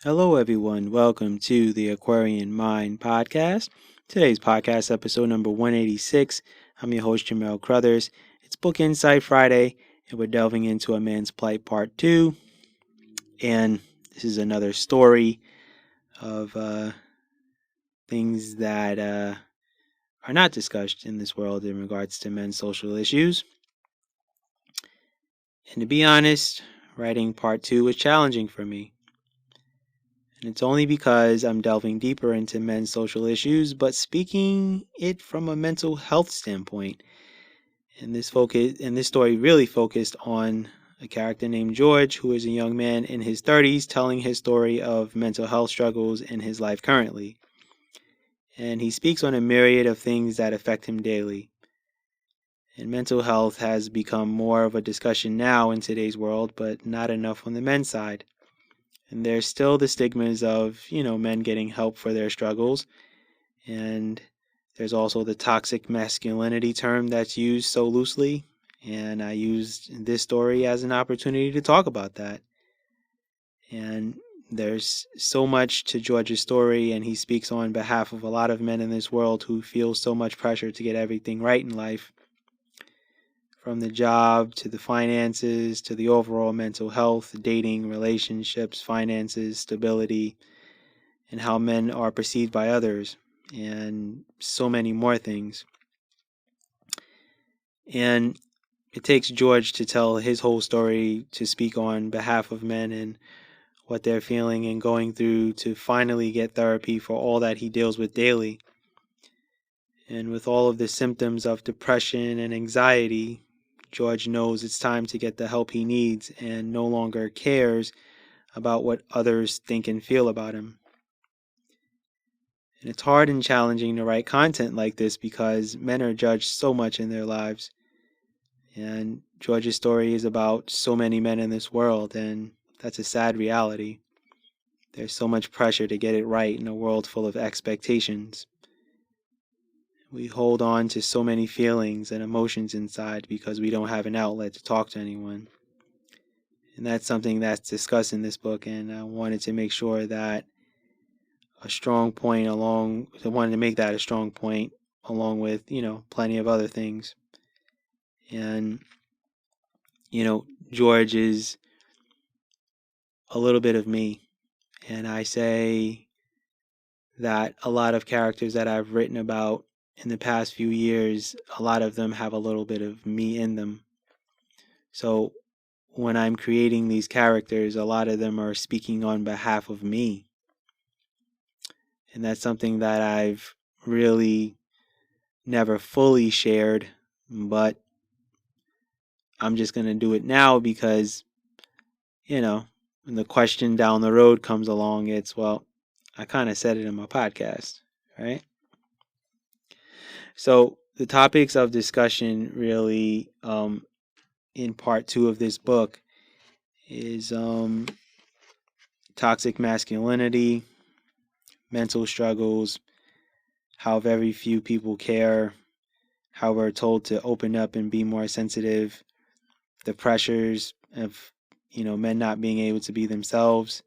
Hello, everyone. Welcome to the Aquarian Mind podcast. Today's podcast, episode number 186. I'm your host, Jamel Crothers. It's Book Insight Friday, and we're delving into A Man's Plight Part 2. And this is another story of things that are not discussed in this world in regards to men's social issues. And to be honest, writing Part 2 was challenging for me. And it's only because I'm delving deeper into men's social issues, but speaking it from a mental health standpoint. And this story really focused on a character named George, who is a young man in his 30s telling his story of mental health struggles in his life currently. And he speaks on a myriad of things that affect him daily. And mental health has become more of a discussion now in today's world, but not enough on the men's side. And there's still the stigmas of, men getting help for their struggles. And there's also the toxic masculinity term that's used so loosely. And I used this story as an opportunity to talk about that. And there's so much to George's story, and he speaks on behalf of a lot of men in this world who feel so much pressure to get everything right in life. From the job to the finances to the overall mental health, dating, relationships, finances, stability, and how men are perceived by others, and so many more things. And it takes George to tell his whole story, to speak on behalf of men and what they're feeling and going through, to finally get therapy for all that he deals with daily. And with all of the symptoms of depression and anxiety, George knows it's time to get the help he needs and no longer cares about what others think and feel about him. And it's hard and challenging to write content like this because men are judged so much in their lives. And George's story is about so many men in this world, and that's a sad reality. There's so much pressure to get it right in a world full of expectations. We hold on to so many feelings and emotions inside because we don't have an outlet to talk to anyone. And that's something that's discussed in this book, and I wanted to make sure that I wanted to make that a strong point along with, plenty of other things. And, George is a little bit of me. And I say that a lot of characters that I've written about in the past few years, a lot of them have a little bit of me in them. So when I'm creating these characters, a lot of them are speaking on behalf of me. And that's something that I've really never fully shared, but I'm just going to do it now because, when the question down the road comes along, it's, well, I kind of said it in my podcast, right? So the topics of discussion really in part 2 of this book is toxic masculinity, mental struggles, how very few people care, how we're told to open up and be more sensitive, the pressures of men not being able to be themselves,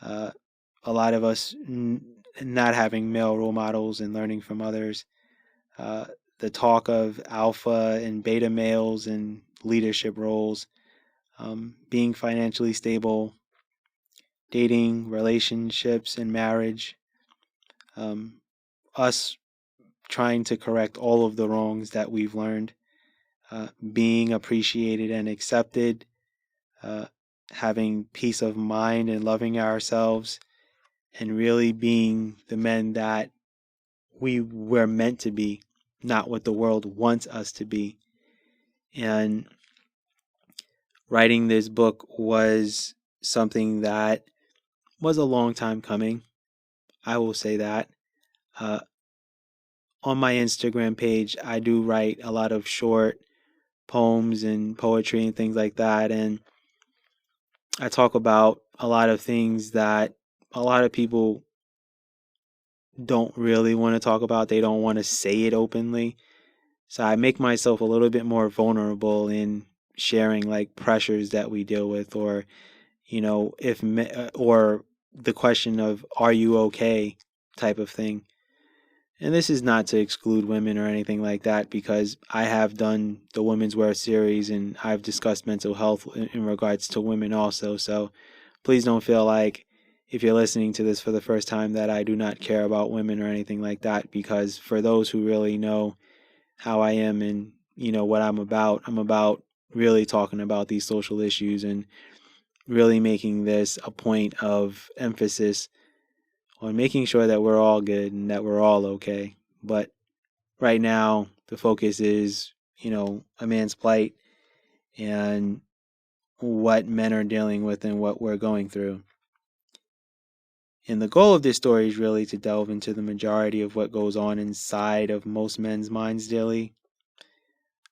a lot of us not having male role models and learning from others, the talk of alpha and beta males and leadership roles, being financially stable, dating, relationships, and marriage, us trying to correct all of the wrongs that we've learned, being appreciated and accepted, having peace of mind and loving ourselves, and really being the men that we were meant to be, not what the world wants us to be. And writing this book was something that was a long time coming. I will say that. On my Instagram page, I do write a lot of short poems and poetry and things like that. And I talk about a lot of things that a lot of people don't really want to talk about. They don't want to say it openly. So I make myself a little bit more vulnerable in sharing like pressures that we deal with, or if or the question of, are you okay, type of thing. And this is not to exclude women or anything like that, because I have done the Women's Wear series and I've discussed mental health in regards to women also. So please don't feel like, if you're listening to this for the first time, that I do not care about women or anything like that, because for those who really know how I am and what I'm about really talking about these social issues and really making this a point of emphasis on making sure that we're all good and that we're all okay. But right now, the focus is, a man's plight and what men are dealing with and what we're going through. And the goal of this story is really to delve into the majority of what goes on inside of most men's minds daily.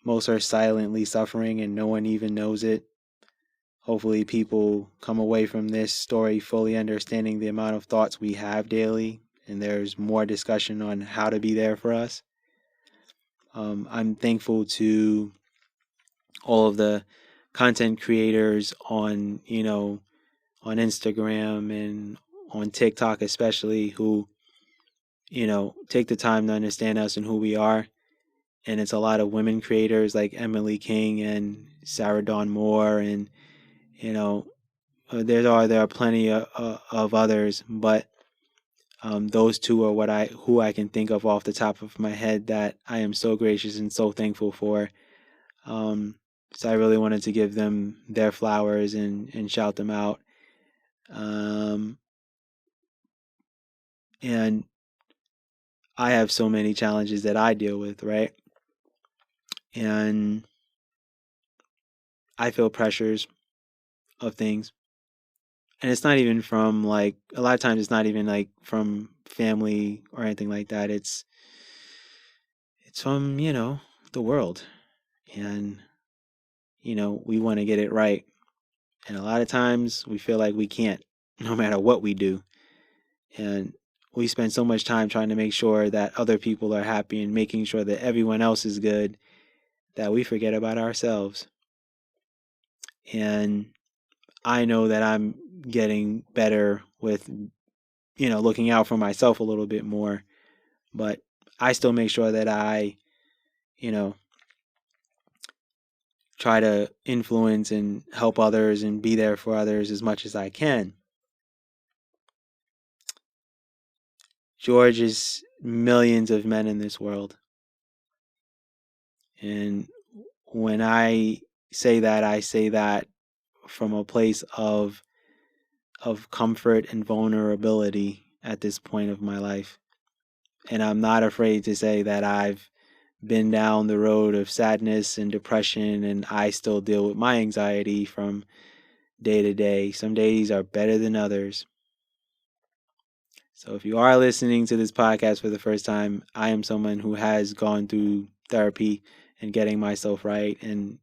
Most are silently suffering and no one even knows it. Hopefully, people come away from this story fully understanding the amount of thoughts we have daily, and there's more discussion on how to be there for us. I'm thankful to all of the content creators on Instagram and on TikTok especially, who take the time to understand us and who we are. And it's a lot of women creators like Emily King and Sarah Dawn Moore, and there are plenty of others, but those two are who I can think of off the top of my head that I am so gracious and so thankful for. So I really wanted to give them their flowers and shout them out. And I have so many challenges that I deal with, right? And I feel pressures of things. And it's not even from, like, a lot of times it's not even like from family or anything like that. It's from, the world. And, we want to get it right. And a lot of times we feel like we can't, no matter what we do. And we spend so much time trying to make sure that other people are happy and making sure that everyone else is good, that we forget about ourselves. And I know that I'm getting better with, looking out for myself a little bit more, but I still make sure that I, try to influence and help others and be there for others as much as I can. George is millions of men in this world. And when I say that from a place of comfort and vulnerability at this point of my life. And I'm not afraid to say that I've been down the road of sadness and depression, and I still deal with my anxiety from day to day. Some days are better than others. So if you are listening to this podcast for the first time, I am someone who has gone through therapy and getting myself right and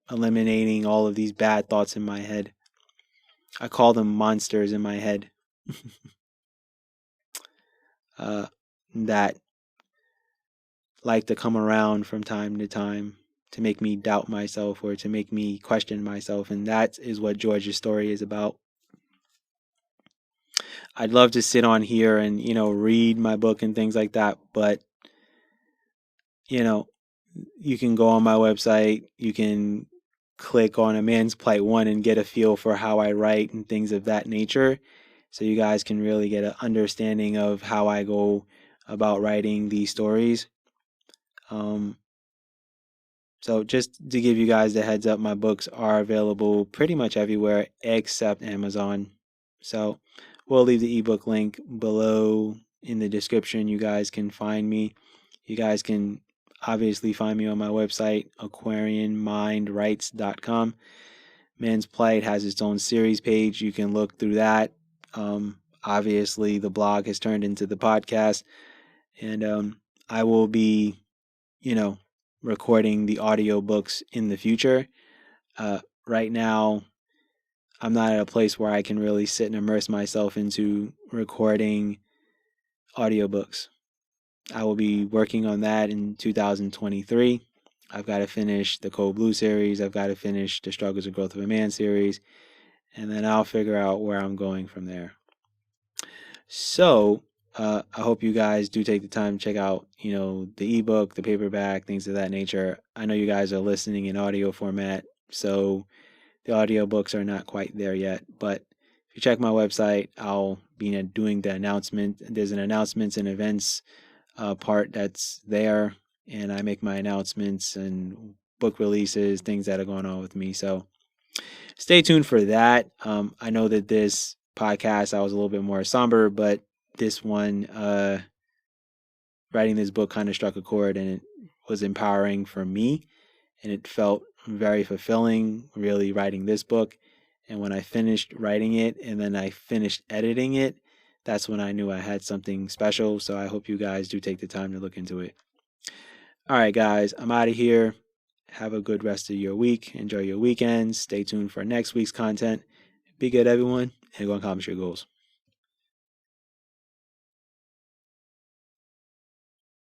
eliminating all of these bad thoughts in my head. I call them monsters in my head. That like to come around from time to time to make me doubt myself or to make me question myself. And that is what George's story is about. I'd love to sit on here and, read my book and things like that. But, you can go on my website. You can click on A Man's Plight 1 and get a feel for how I write and things of that nature. So you guys can really get an understanding of how I go about writing these stories. So just to give you guys the heads up, my books are available pretty much everywhere except Amazon. So we'll leave the ebook link below in the description. You guys can find me. You guys can obviously find me on my website, aquarianmindrights.com. Man's Plight has its own series page. You can look through that. Obviously, the blog has turned into the podcast. And I will be, recording the audiobooks in the future. Right now, I'm not at a place where I can really sit and immerse myself into recording audiobooks. I will be working on that in 2023. I've got to finish the Code Blue series. I've got to finish the Struggles and Growth of a Man series. And then I'll figure out where I'm going from there. So I hope you guys do take the time to check out, the ebook, the paperback, things of that nature. I know you guys are listening in audio format, so the audiobooks are not quite there yet. But if you check my website, I'll be doing the announcement. There's an announcements and events part that's there, and I make my announcements and book releases, things that are going on with me. So stay tuned for that. I know that this podcast I was a little bit more somber, but this one, writing this book kind of struck a chord, and it was empowering for me, and it felt very fulfilling, really writing this book. And when I finished writing it and then I finished editing it, that's when I knew I had something special. So I hope you guys do take the time to look into it. All right, guys, I'm out of here. Have a good rest of your week. Enjoy your weekend. Stay tuned for next week's content. Be good, everyone, and go accomplish your goals.